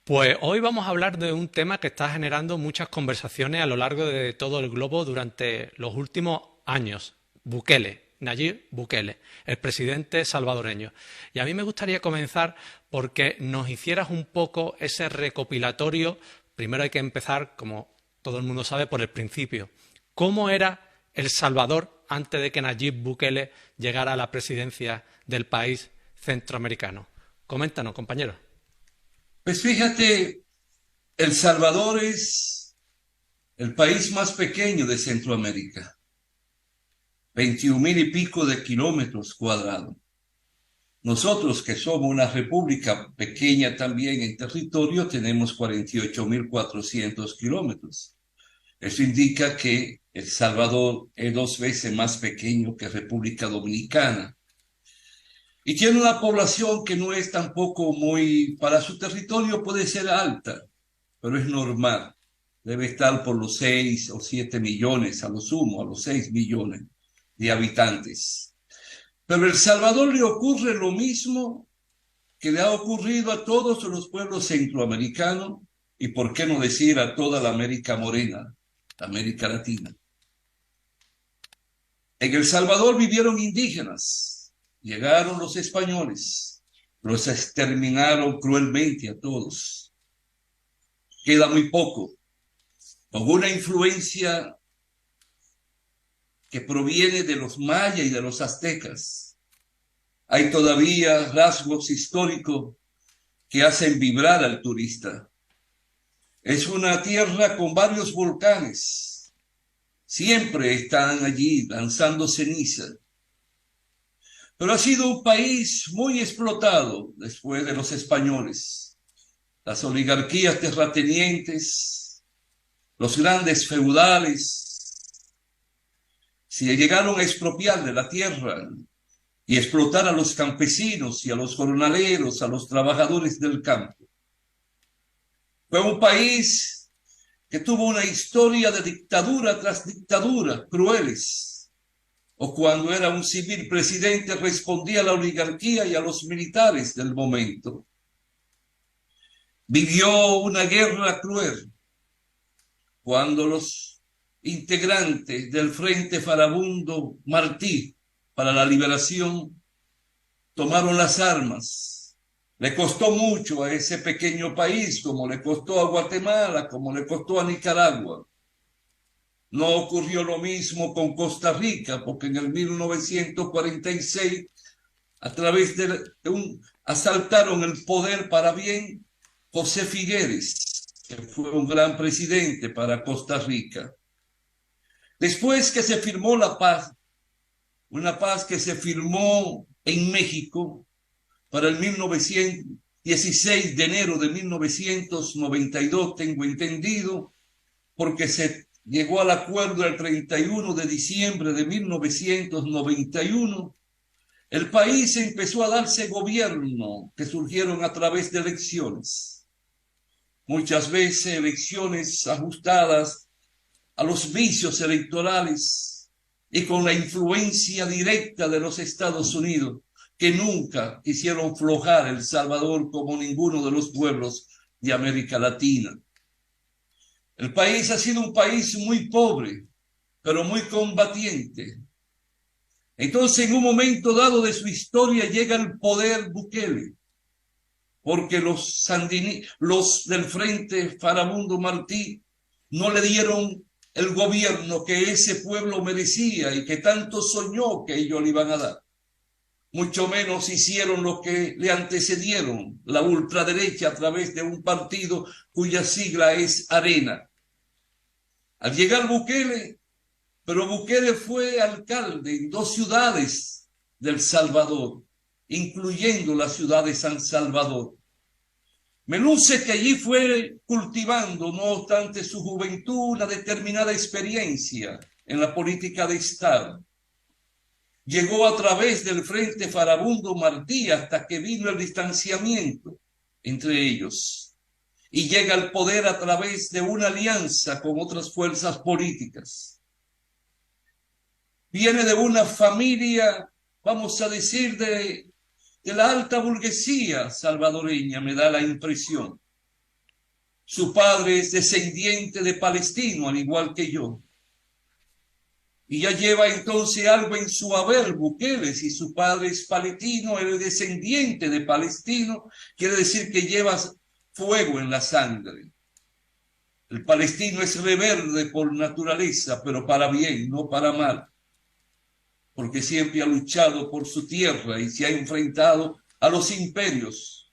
Pues hoy vamos a hablar de un tema que está generando muchas conversaciones a lo largo de todo el globo durante los últimos años. Bukele, Nayib Bukele, el presidente salvadoreño. Y a mí me gustaría comenzar porque nos hicieras un poco ese recopilatorio. Primero hay que empezar, como todo el mundo sabe, por el principio. ¿Cómo era El Salvador antes de que Nayib Bukele llegara a la presidencia del país centroamericano? Coméntanos, compañero. Pues fíjate, El Salvador es el país más pequeño de Centroamérica, 21.000 y pico de kilómetros cuadrados. Nosotros, que somos una república pequeña también en territorio, tenemos 48.400 kilómetros. Eso indica que El Salvador es 2 veces más pequeño que República Dominicana. Y tiene una población que no es tampoco muy, para su territorio puede ser alta, pero es normal. Debe estar por los 6 o 7 millones, a lo sumo, a los 6 millones de habitantes. Pero a El Salvador le ocurre lo mismo que le ha ocurrido a todos los pueblos centroamericanos y, por qué no decir, a toda la América Morena, la América Latina. En El Salvador vivieron indígenas, llegaron los españoles, los exterminaron cruelmente a todos. Queda muy poco, con una influencia que proviene de los mayas y de los aztecas. Hay todavía rasgos históricos que hacen vibrar al turista. Es una tierra con varios volcanes. Siempre están allí lanzando ceniza. Pero ha sido un país muy explotado después de los españoles. Las oligarquías terratenientes, los grandes feudales, se llegaron a expropiar de la tierra y explotar a los campesinos y a los jornaleros, a los trabajadores del campo. Fue un país que tuvo una historia de dictadura tras dictadura, crueles. O cuando era un civil presidente respondía a la oligarquía y a los militares del momento. Vivió una guerra cruel cuando los integrantes del Frente Farabundo Martí para la liberación tomaron las armas. Le costó mucho a ese pequeño país, como le costó a Guatemala, como le costó a Nicaragua. No ocurrió lo mismo con Costa Rica, porque en el 1946, a través de asaltaron el poder para bien José Figueres, que fue un gran presidente para Costa Rica. Después que se firmó la paz, una paz que se firmó en México para el 16 de enero de 1992, tengo entendido, porque se llegó al acuerdo el 31 de diciembre de 1991, el país empezó a darse gobierno que surgieron a través de elecciones. Muchas veces elecciones ajustadas a los vicios electorales y con la influencia directa de los Estados Unidos, que nunca hicieron flojar El Salvador como ninguno de los pueblos de América Latina. El país ha sido un país muy pobre, pero muy combatiente. Entonces, en un momento dado de su historia llega al poder Bukele, porque los del Frente Farabundo Martí no le dieron el gobierno que ese pueblo merecía y que tanto soñó que ellos le iban a dar. Mucho menos hicieron lo que le antecedieron, la ultraderecha a través de un partido cuya sigla es Arena. Al llegar Bukele, pero Bukele fue alcalde en 2 ciudades del Salvador, incluyendo la ciudad de San Salvador. Me luce que allí fue cultivando, no obstante su juventud, una determinada experiencia en la política de Estado. Llegó a través del Frente Farabundo Martí hasta que vino el distanciamiento entre ellos y llega al poder a través de una alianza con otras fuerzas políticas. Viene de una familia, vamos a decir, de de la alta burguesía salvadoreña, me da la impresión. Su padre es descendiente de palestino, al igual que yo. Y ya lleva entonces algo en su haber, Bukele. Si su padre es palestino, él es descendiente de palestino, quiere decir que lleva fuego en la sangre. El palestino es rebelde por naturaleza, pero para bien, no para mal, porque siempre ha luchado por su tierra y se ha enfrentado a los imperios.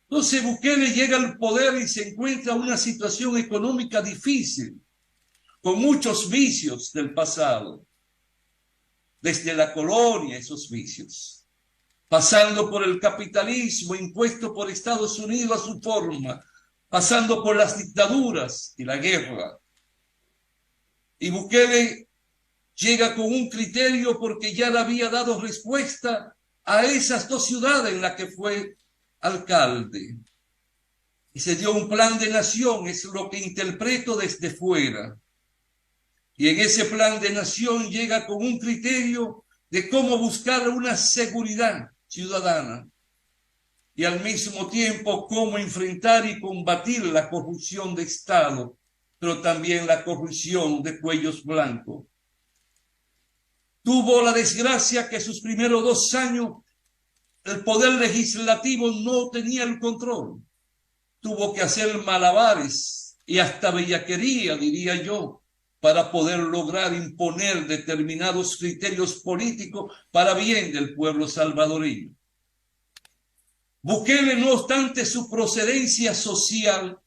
Entonces Bukele llega al poder y se encuentra en una situación económica difícil, con muchos vicios del pasado, desde la colonia esos vicios, pasando por el capitalismo impuesto por Estados Unidos a su forma, pasando por las dictaduras y la guerra. Y Bukele llega con un criterio porque ya le había dado respuesta a esas dos ciudades en las que fue alcalde. Y se dio un plan de nación, es lo que interpreto desde fuera. Y en ese plan de nación llega con un criterio de cómo buscar una seguridad ciudadana y al mismo tiempo cómo enfrentar y combatir la corrupción de Estado, pero también la corrupción de cuellos blancos. Tuvo la desgracia que sus primeros 2 años el poder legislativo no tenía el control. Tuvo que hacer malabares y hasta bellaquería, diría yo, para poder lograr imponer determinados criterios políticos para bien del pueblo salvadoreño. Bukele, no obstante su procedencia social,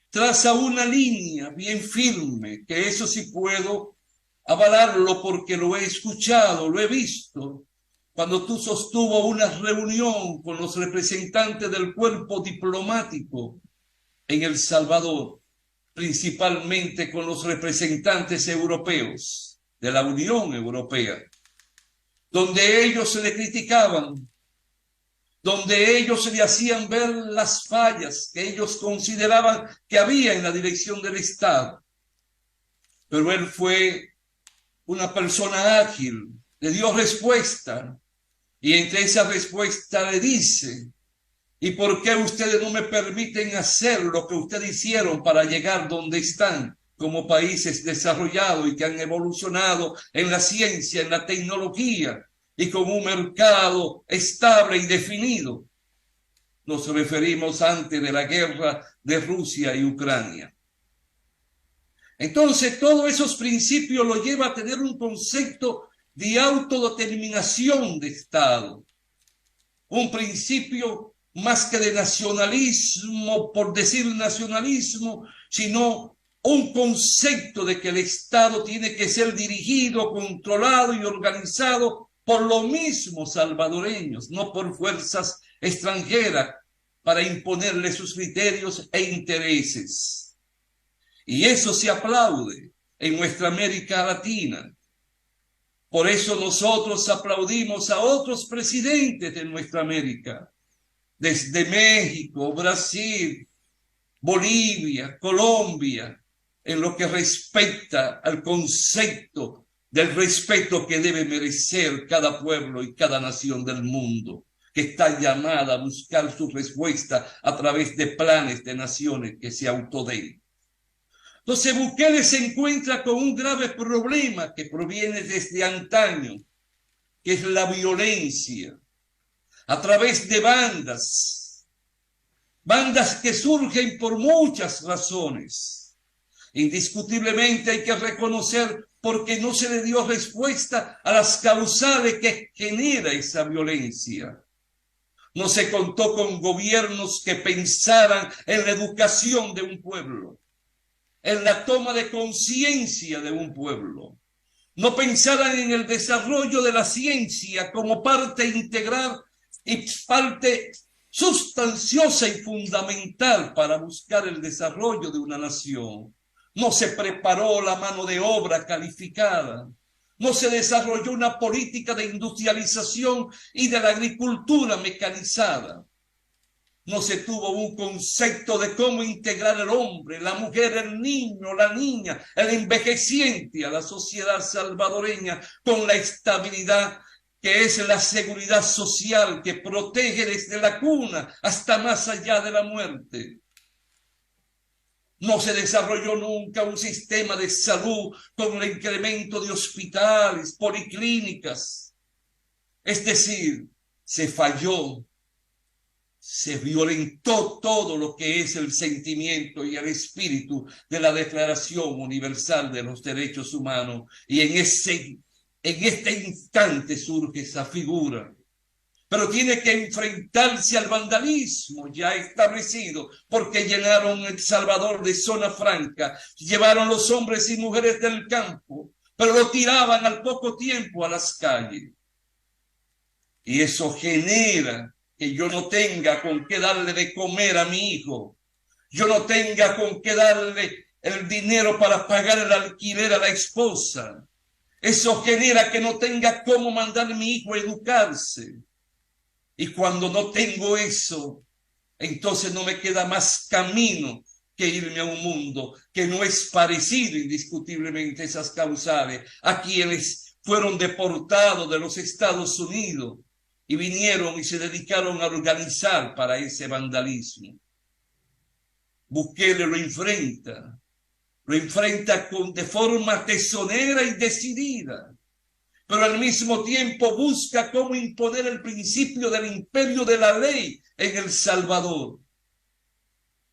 traza una línea bien firme, que eso sí puedo avalarlo porque lo he escuchado, lo he visto, cuando tú sostuvo una reunión con los representantes del cuerpo diplomático en El Salvador, principalmente con los representantes europeos de la Unión Europea, donde ellos se le criticaban, donde ellos le hacían ver las fallas que ellos consideraban que había en la dirección del Estado. Pero él fue una persona ágil, le dio respuesta, y entre esa respuesta le dice: ¿y por qué ustedes no me permiten hacer lo que ustedes hicieron para llegar donde están como países desarrollados y que han evolucionado en la ciencia, en la tecnología y con un mercado estable y definido? Nos referimos antes de la guerra de Rusia y Ucrania. Entonces, todos esos principios lo lleva a tener un concepto de autodeterminación de Estado, un principio más que de nacionalismo, por decir nacionalismo, sino un concepto de que el Estado tiene que ser dirigido, controlado y organizado por los mismos salvadoreños, no por fuerzas extranjeras para imponerle sus criterios e intereses. Y eso se aplaude en nuestra América Latina. Por eso nosotros aplaudimos a otros presidentes de nuestra América, desde México, Brasil, Bolivia, Colombia, en lo que respecta al concepto del respeto que debe merecer cada pueblo y cada nación del mundo, que está llamada a buscar su respuesta a través de planes de naciones que se autoden. Entonces Bukele se encuentra con un grave problema que proviene desde antaño, que es la violencia, a través de bandas que surgen por muchas razones. Indiscutiblemente hay que reconocer porque no se le dio respuesta a las causales que genera esa violencia. No se contó con gobiernos que pensaran en la educación de un pueblo, en la toma de conciencia de un pueblo. No pensaran en el desarrollo de la ciencia como parte integral y parte sustanciosa y fundamental para buscar el desarrollo de una nación. No se preparó la mano de obra calificada. No se desarrolló una política de industrialización y de la agricultura mecanizada. No se tuvo un concepto de cómo integrar el hombre, la mujer, el niño, la niña, el envejeciente a la sociedad salvadoreña con la estabilidad que es la seguridad social que protege desde la cuna hasta más allá de la muerte. No se desarrolló nunca un sistema de salud con el incremento de hospitales, policlínicas. Es decir, se falló, se violentó todo lo que es el sentimiento y el espíritu de la Declaración Universal de los Derechos Humanos. Y en este instante surge esa figura. Pero tiene que enfrentarse al vandalismo ya establecido, porque llenaron El Salvador de zona franca, llevaron los hombres y mujeres del campo, pero lo tiraban al poco tiempo a las calles. Y eso genera que yo no tenga con qué darle de comer a mi hijo, yo no tenga con qué darle el dinero para pagar el alquiler a la esposa. Eso genera que no tenga cómo mandar a mi hijo a educarse. Y cuando no tengo eso, entonces no me queda más camino que irme a un mundo que no es parecido indiscutiblemente a esas causales, a quienes fueron deportados de los Estados Unidos y vinieron y se dedicaron a organizar para ese vandalismo. Bukele lo enfrenta de forma tesonera y decidida, pero al mismo tiempo busca cómo imponer el principio del imperio de la ley en El Salvador.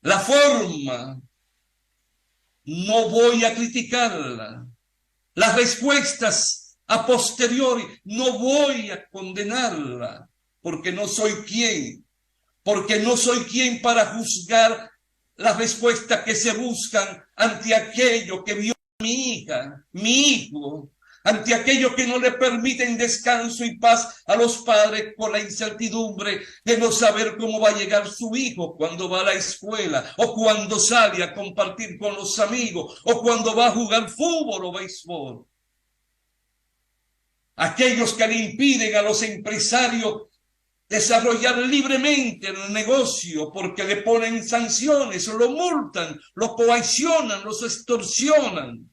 La forma, no voy a criticarla. Las respuestas a posteriori, no voy a condenarla, porque no soy quien para juzgar las respuestas que se buscan ante aquello que vio mi hija, mi hijo, ante aquello que no le permiten descanso y paz a los padres por la incertidumbre de no saber cómo va a llegar su hijo cuando va a la escuela, o cuando sale a compartir con los amigos, o cuando va a jugar fútbol o béisbol. Aquellos que le impiden a los empresarios desarrollar libremente el negocio porque le ponen sanciones, lo multan, lo coaccionan, los extorsionan.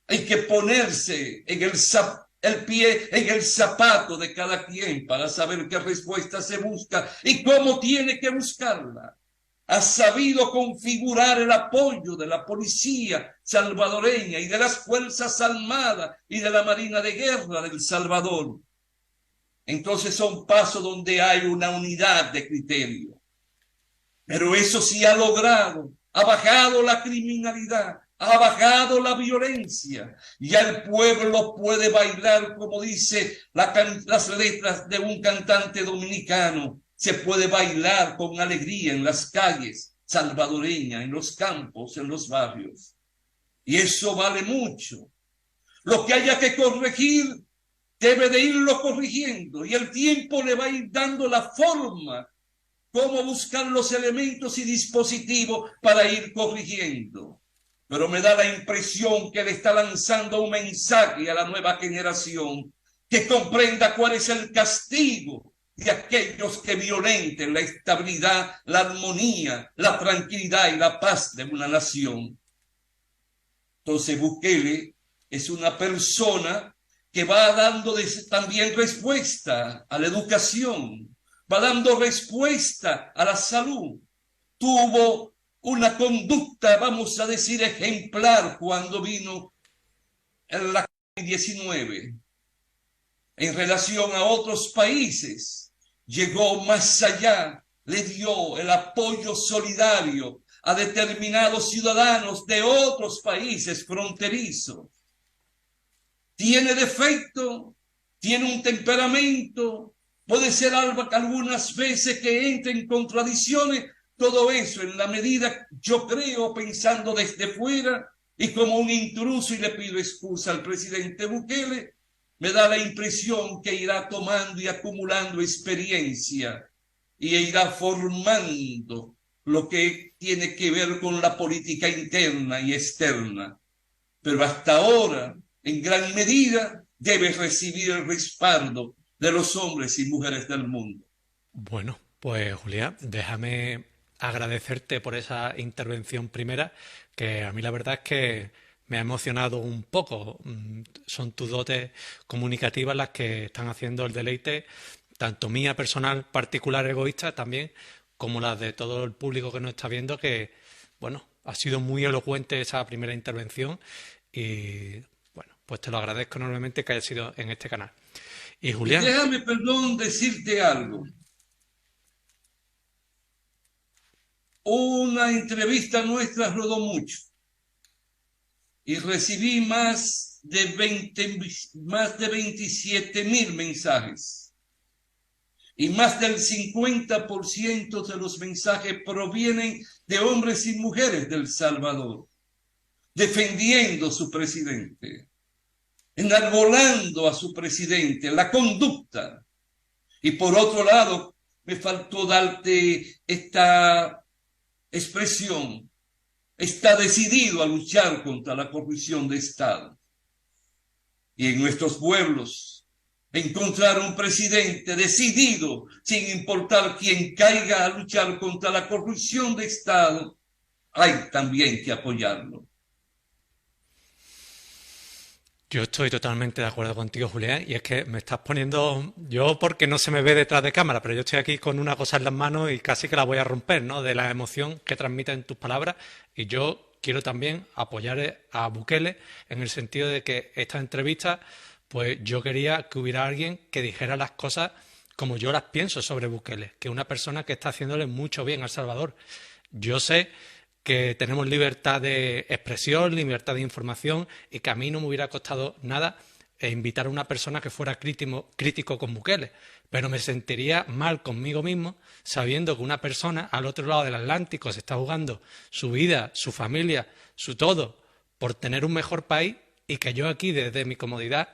Hay que ponerse el pie en el zapato de cada quien para saber qué respuesta se busca y cómo tiene que buscarla. Ha sabido configurar el apoyo de la policía salvadoreña y de las Fuerzas Armadas y de la Marina de Guerra de El Salvador. Entonces son pasos donde hay una unidad de criterio. Pero eso sí ha logrado, ha bajado la criminalidad, ha bajado la violencia. Ya el pueblo puede bailar, como dice las letras de un cantante dominicano. Se puede bailar con alegría en las calles salvadoreñas, en los campos, en los barrios. Y eso vale mucho. Lo que haya que corregir, debe de irlo corrigiendo. Y el tiempo le va a ir dando la forma, cómo buscar los elementos y dispositivos para ir corrigiendo. Pero me da la impresión que le está lanzando un mensaje a la nueva generación que comprenda cuál es el castigo de aquellos que violenten la estabilidad, la armonía, la tranquilidad y la paz de una nación. Entonces Bukele es una persona que va dando también respuesta a la educación, va dando respuesta a la salud. Tuvo una conducta, vamos a decir, ejemplar cuando vino en la COVID-19. En relación a otros países, llegó más allá, le dio el apoyo solidario a determinados ciudadanos de otros países fronterizos. Tiene defecto, tiene un temperamento, puede ser algunas veces que entre en contradicciones. Todo eso en la medida, yo creo, pensando desde fuera y como un intruso, y le pido excusa al presidente Bukele, me da la impresión que irá tomando y acumulando experiencia y irá formando lo que tiene que ver con la política interna y externa. Pero hasta ahora, en gran medida, debe recibir el respaldo de los hombres y mujeres del mundo. Bueno, pues Julián, déjame agradecerte por esa intervención primera, que a mí la verdad es que me ha emocionado un poco. Son tus dotes comunicativas las que están haciendo el deleite, tanto mía personal, particular, egoísta también, como las de todo el público que nos está viendo, que, bueno, ha sido muy elocuente esa primera intervención y, bueno, pues te lo agradezco enormemente que hayas sido en este canal. Y Julián... Déjame, perdón, decirte algo. Una entrevista nuestra rodó mucho y recibí más de 27.000 mensajes. Y más del 50% de los mensajes provienen de hombres y mujeres del Salvador, defendiendo a su presidente, enarbolando a su presidente, la conducta. Y por otro lado, me faltó darte esta expresión: está decidido a luchar contra la corrupción de Estado. Y en nuestros pueblos, encontrar un presidente decidido, sin importar quién caiga, a luchar contra la corrupción de Estado, hay también que apoyarlo. Yo estoy totalmente de acuerdo contigo, Julián, y es que me estás poniendo, yo porque no se me ve detrás de cámara, pero yo estoy aquí con una cosa en las manos y casi que la voy a romper, ¿no?, de la emoción que transmiten tus palabras. Y yo quiero también apoyar a Bukele en el sentido de que esta entrevista, pues yo quería que hubiera alguien que dijera las cosas como yo las pienso sobre Bukele, que es una persona que está haciéndole mucho bien a El Salvador. Yo sé que tenemos libertad de expresión, libertad de información, y que a mí no me hubiera costado nada invitar a una persona que fuera crítico con Bukele, pero me sentiría mal conmigo mismo sabiendo que una persona al otro lado del Atlántico se está jugando su vida, su familia, su todo, por tener un mejor país, y que yo aquí desde mi comodidad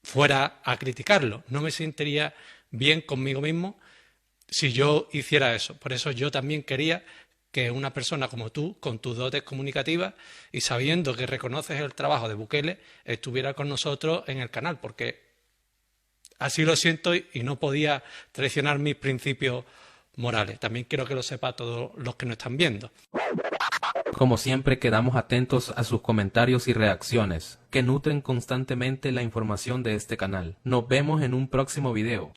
fuera a criticarlo. No me sentiría bien conmigo mismo si yo hiciera eso. Por eso yo también quería que una persona como tú, con tus dotes comunicativas y sabiendo que reconoces el trabajo de Bukele, estuviera con nosotros en el canal, porque así lo siento y no podía traicionar mis principios morales. También quiero que lo sepa todos los que nos están viendo. Como siempre, quedamos atentos a sus comentarios y reacciones, que nutren constantemente la información de este canal. Nos vemos en un próximo video.